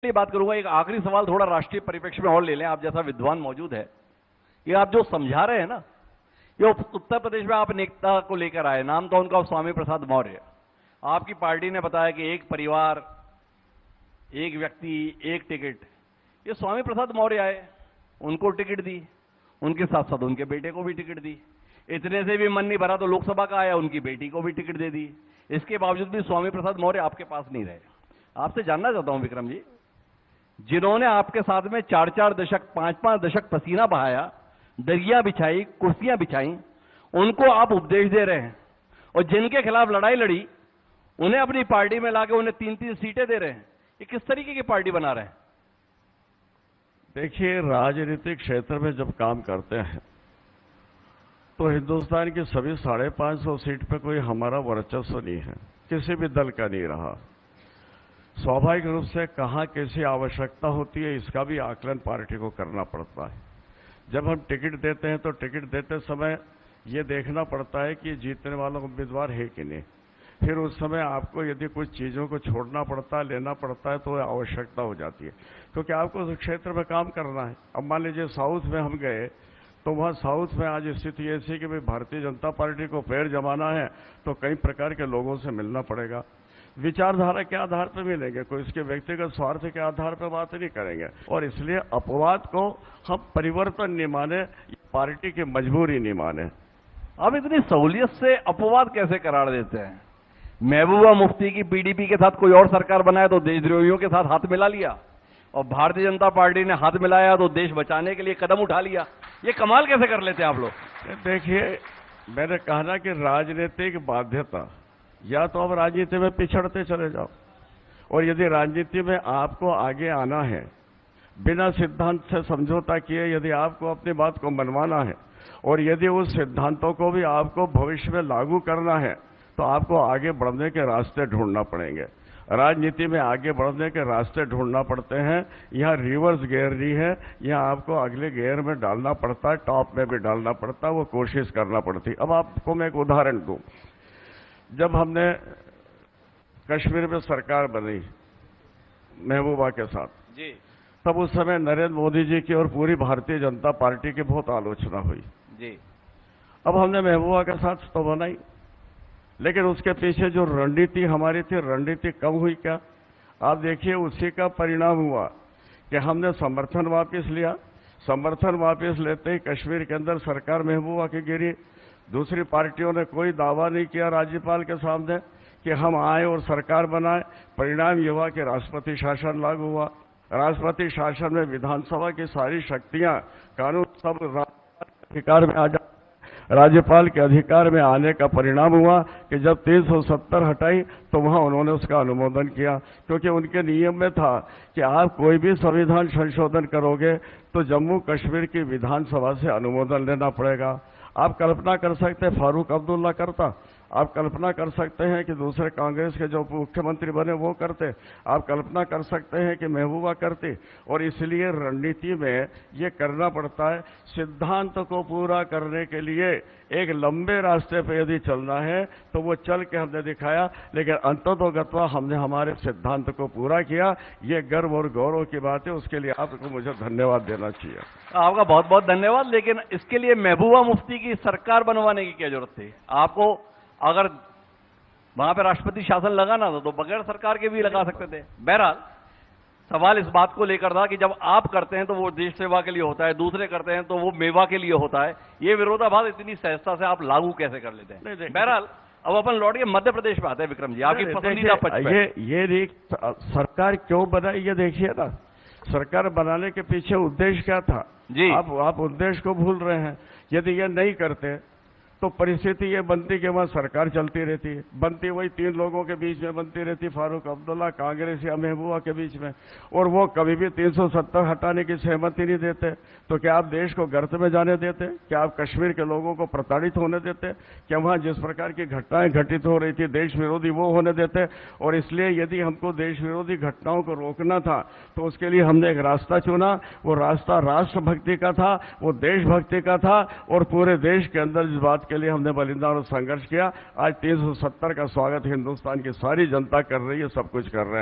लिए बात करूंगा। एक आखिरी सवाल थोड़ा राष्ट्रीय परिप्रेक्ष्य में और ले लें, आप जैसा विद्वान मौजूद है। ये आप जो समझा रहे हैं ना, ये उत्तर प्रदेश में आप नेता को लेकर आए, नाम तो उनका स्वामी प्रसाद मौर्य। आपकी पार्टी ने बताया कि एक परिवार, एक व्यक्ति, एक टिकट। ये स्वामी प्रसाद मौर्य आए, उनको टिकट दी, उनके साथ साथ उनके बेटे को भी टिकट दी। इतने से भी मन नहीं भरा तो लोकसभा का आया, उनकी बेटी को भी टिकट दे दी। इसके बावजूद भी स्वामी प्रसाद मौर्य आपके पास नहीं रहे। आपसे जानना चाहता हूं विक्रम जी, जिन्होंने आपके साथ में 4-4 दशक, 5-5 दशक पसीना बहाया, दरिया बिछाई, कुर्सियां बिछाई, उनको आप उपदेश दे रहे हैं, और जिनके खिलाफ लड़ाई लड़ी उन्हें अपनी पार्टी में लाके उन्हें 3-3 सीटें दे रहे हैं। ये किस तरीके की पार्टी बना रहे हैं? देखिए, राजनीतिक क्षेत्र में जब काम करते हैं तो हिंदुस्तान की सभी 550 सीट पे कोई हमारा वर्चस्व नहीं है, किसी भी दल का नहीं रहा। स्वाभाविक रूप से कहां कैसी आवश्यकता होती है इसका भी आकलन पार्टी को करना पड़ता है। जब हम टिकट देते हैं तो टिकट देते समय ये देखना पड़ता है कि जीतने वाला उम्मीदवार है कि नहीं। फिर उस समय आपको यदि कुछ चीजों को छोड़ना पड़ता है, लेना पड़ता है, तो आवश्यकता हो जाती है, क्योंकि आपको उस क्षेत्र में काम करना है। अब मान लीजिए साउथ में हम गए तो वहां साउथ में आज स्थिति ऐसी कि भाई भारतीय जनता पार्टी को पैर जमाना है तो कई प्रकार के लोगों से मिलना पड़ेगा। विचारधारा के आधार पर मिलेंगे, कोई इसके व्यक्तिगत स्वार्थ के आधार पर बात नहीं करेंगे। और इसलिए अपवाद को हम परिवर्तन नहीं माने, पार्टी की मजबूरी नहीं माने। आप इतनी सहूलियत से अपवाद कैसे करार देते हैं? महबूबा मुफ्ती की पीडीपी के साथ कोई और सरकार बनाए तो देशद्रोहियों के साथ हाथ मिला लिया, और भारतीय जनता पार्टी ने हाथ मिलाया तो देश बचाने के लिए कदम उठा लिया। ये कमाल कैसे कर लेते हैं आप लोग? देखिए, मैंने कहा ना कि राजनीतिक बाध्यता, या तो आप राजनीति में पिछड़ते चले जाओ, और यदि राजनीति में आपको आगे आना है, बिना सिद्धांत से समझौता किए यदि आपको अपनी बात को मनवाना है, और यदि उस सिद्धांतों को भी आपको भविष्य में लागू करना है, तो आपको आगे बढ़ने के रास्ते ढूंढना पड़ेंगे। राजनीति में आगे बढ़ने के रास्ते ढूंढना पड़ते हैं। यहाँ रिवर्स गियर नहीं है, यहाँ आपको अगले गियर में डालना पड़ता है, टॉप में भी डालना पड़ता है, वो कोशिश करना पड़ती है। अब आपको मैं एक उदाहरण दूं। जब हमने कश्मीर में सरकार बनी महबूबा के साथ जी, तब उस समय नरेंद्र मोदी जी की और पूरी भारतीय जनता पार्टी की बहुत आलोचना हुई जी। अब हमने महबूबा के साथ तो बनाई, लेकिन उसके पीछे जो रणनीति हमारी थी, रणनीति कम हुई क्या? आप देखिए, उसी का परिणाम हुआ कि हमने समर्थन वापस लिया। समर्थन वापस लेते ही कश्मीर के अंदर सरकार महबूबा की गिरी। दूसरी पार्टियों ने कोई दावा नहीं किया राज्यपाल के सामने कि हम आए और सरकार बनाए। परिणाम यह हुआ कि राष्ट्रपति शासन लागू हुआ। राष्ट्रपति शासन में विधानसभा की सारी शक्तियां, कानून सब अधिकार में आ जा राज्यपाल के अधिकार में आने का परिणाम हुआ कि जब 370 हटाई तो वहां उन्होंने उसका अनुमोदन किया, क्योंकि उनके नियम में था कि आप कोई भी संविधान संशोधन करोगे तो जम्मू कश्मीर की विधानसभा से अनुमोदन लेना पड़ेगा। आप कल्पना कर सकते हैं फारूक अब्दुल्ला करता, आप कल्पना कर सकते हैं कि दूसरे कांग्रेस के जो मुख्यमंत्री बने वो करते, आप कल्पना कर सकते हैं कि महबूबा करती। और इसलिए रणनीति में ये करना पड़ता है। सिद्धांत को पूरा करने के लिए एक लंबे रास्ते पर यदि चलना है तो वो चल के हमने दिखाया, लेकिन अंततोगत्वा हमने हमारे सिद्धांत को पूरा किया। ये गर्व और गौरव की बात है, उसके लिए आपको मुझे धन्यवाद देना चाहिए। आपका बहुत बहुत धन्यवाद। लेकिन इसके लिए महबूबा मुफ्ती की सरकार बनवाने की क्या जरूरत थी? आपको अगर वहां पे राष्ट्रपति शासन लगाना था तो बगैर सरकार के भी लगा सकते थे। बहरहाल सवाल इस बात को लेकर था कि जब आप करते हैं तो वो देश सेवा के लिए होता है, दूसरे करते हैं तो वो मेवा के लिए होता है। ये विरोधाभास इतनी सहजता से आप लागू कैसे कर लेते हैं? बहरहाल अब अपन लौट के मध्य प्रदेश में आते हैं विक्रम जी, आपकी पसंदीदा पक्ष पे। ये सरकार क्यों बनाई ये देखिए ना। सरकार बनाने के पीछे उद्देश्य क्या था जी? आप उद्देश्य को भूल रहे हैं। यदि ये नहीं करते तो परिस्थिति ये बनती कि वहां सरकार चलती रहती है, बनती वही 3 लोगों के बीच में बनती रहती, फारूक अब्दुल्ला, कांग्रेस या महबूबा के बीच में, और वो कभी भी 370 हटाने की सहमति नहीं देते। तो क्या आप देश को गर्त में जाने देते? क्या आप कश्मीर के लोगों को प्रताड़ित होने देते? क्या वहां जिस प्रकार की घटनाएं घटित हो रही थी देश विरोधी, वो होने देते? और इसलिए यदि हमको देश विरोधी घटनाओं को रोकना था तो उसके लिए हमने एक रास्ता चुना। वो रास्ता राष्ट्रभक्ति का था, वो देशभक्ति का था, और पूरे देश के अंदर इस बात के लिए हमने बलिदान और संघर्ष किया। आज 370 का स्वागत हिंदुस्तान की सारी जनता कर रही है, सब कुछ कर रहे हैं।